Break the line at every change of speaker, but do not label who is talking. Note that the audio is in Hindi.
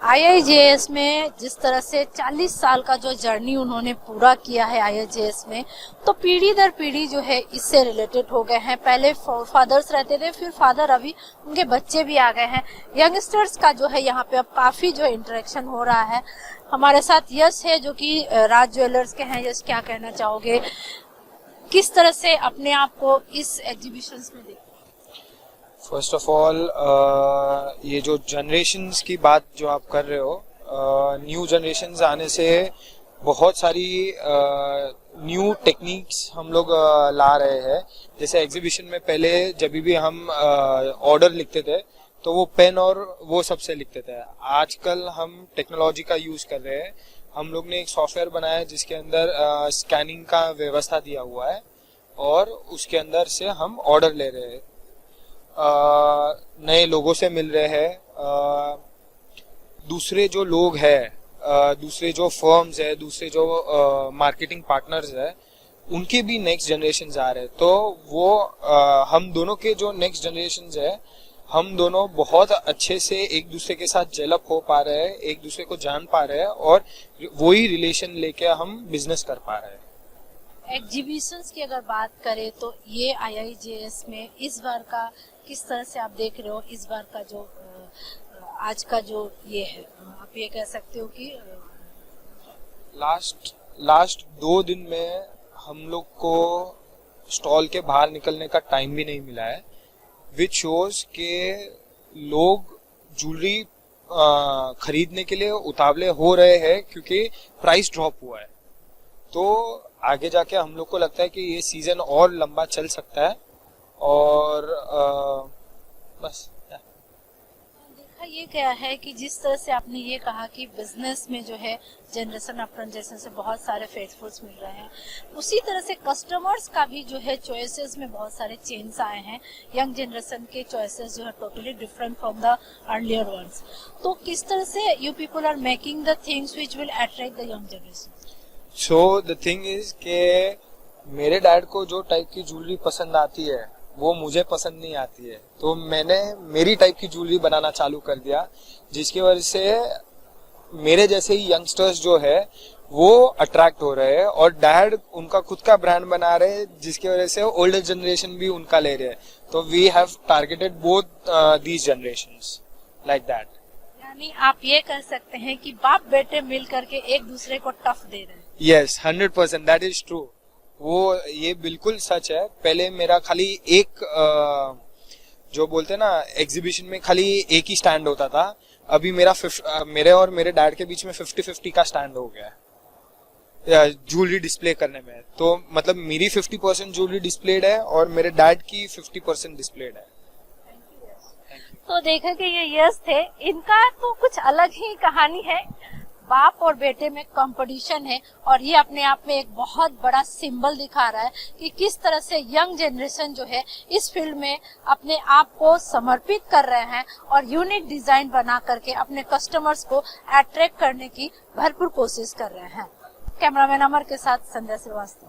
IIJS में जिस तरह से 40 साल का जो जर्नी उन्होंने पूरा किया है IIJS में, तो पीढ़ी दर पीढ़ी जो है इससे रिलेटेड हो गए हैं। पहले फादर्स रहते थे, फिर फादर, अभी उनके बच्चे भी आ गए हैं। यंगस्टर्स का जो है यहाँ पे अब काफी जो इंटरेक्शन हो रहा है। हमारे साथ यश है जो कि राज ज्वेलर्स के हैं। यश, क्या कहना चाहोगे, किस तरह से अपने आप को इस एग्जीबिशन में देखते?
फर्स्ट ऑफ ऑल ये जो जनरेशन्स की बात जो आप कर रहे हो, न्यू जनरेशन्स आने से बहुत सारी न्यू टेक्निक्स हम लोग ला रहे हैं। जैसे एग्जीबिशन में पहले जब भी हम ऑर्डर लिखते थे तो वो पेन और वो सबसे लिखते थे। आजकल हम टेक्नोलॉजी का यूज कर रहे हैं। हम लोग ने एक सॉफ्टवेयर बनाया है जिसके अंदर स्कैनिंग का व्यवस्था दिया हुआ है और उसके अंदर से हम ऑर्डर ले रहे हैं, नए लोगों से मिल रहे हैं, दूसरे जो लोग हैं, दूसरे जो फर्म्स है, दूसरे जो मार्केटिंग पार्टनर्स है, उनके भी नेक्स्ट जनरेशन आ रहे हैं। तो वो हम दोनों के जो नेक्स्ट जनरेशन है, हम दोनों बहुत अच्छे से एक दूसरे के साथ जेलअप हो पा रहे हैं, एक दूसरे को जान पा रहे हैं और वही रिलेशन लेके हम बिजनेस कर पा रहे हैं।
एग्जीबिशंस की अगर बात करें तो ये IIJS में इस बार का किस तरह से आप देख रहे हो? इस बार का जो आज का जो ये है, आप ये कह सकते हो कि
लास्ट 2 दिन में हम लोग को स्टॉल के बाहर निकलने का टाइम भी नहीं मिला है, विच शोज के लोग ज्वेलरी खरीदने के लिए उतावले हो रहे हैं क्योंकि प्राइस ड्रॉप हुआ है। तो आगे जाके हम लोग को लगता है कि ये सीजन और लंबा चल सकता है और बस
देखा ये क्या है कि जिस तरह से आपने ये कहा कि बिजनेस में जो है जनरेशन आफ्टर जनरेशन से बहुत सारे फेथफुल्स मिल रहे हैं, उसी तरह से कस्टमर्स का भी जो है चॉइसेस में बहुत सारे चेंज आए हैं। यंग जनरेशन के चॉइसेस जो है totally different from the earlier ones. तो किस तरह से you people are making the things which will attract the young generation?
So the thing is के मेरे डैड को जो टाइप की ज्वेलरी पसंद आती है वो मुझे पसंद नहीं आती है, तो मैंने मेरी टाइप की ज्वेलरी बनाना चालू कर दिया, जिसकी वजह से मेरे जैसे ही यंगस्टर्स जो है वो अट्रैक्ट हो रहे हैं और डैड उनका खुद का ब्रांड बना रहे हैं, जिसकी वजह से ओल्डर जनरेशन भी उनका ले रहे हैं। तो we have targeted both these generations like that.
यानी आप ये कह सकते हैं कि बाप बेटे मिल करके एक दूसरे को टफ दे रहे हैं।
Yes, 100% that is true. वो ये बिल्कुल सच है। पहले मेरा खाली एक जो बोलते हैं ना, एग्जीबिशन में खाली एक ही स्टैंड होता था, अभी मेरे और मेरे डैड के बीच में 50-50 का स्टैंड हो गया है ज्वेलरी डिस्प्ले करने में। तो मतलब मेरी 50% ज्वेलरी डिस्प्लेड है और मेरे डैड की 50% डिस्प्लेड है।
तो देखा कि ये यश थे, इनका तो कुछ अलग ही कहानी है। बाप और बेटे में कंपटीशन है और ये अपने आप में एक बहुत बड़ा सिंबल दिखा रहा है कि किस तरह से यंग जनरेशन जो है इस फील्ड में अपने आप को समर्पित कर रहे हैं और यूनिक डिजाइन बना करके अपने कस्टमर्स को अट्रैक्ट करने की भरपूर कोशिश कर रहे हैं। कैमरामैन अमर के साथ संध्या श्रीवास्तव।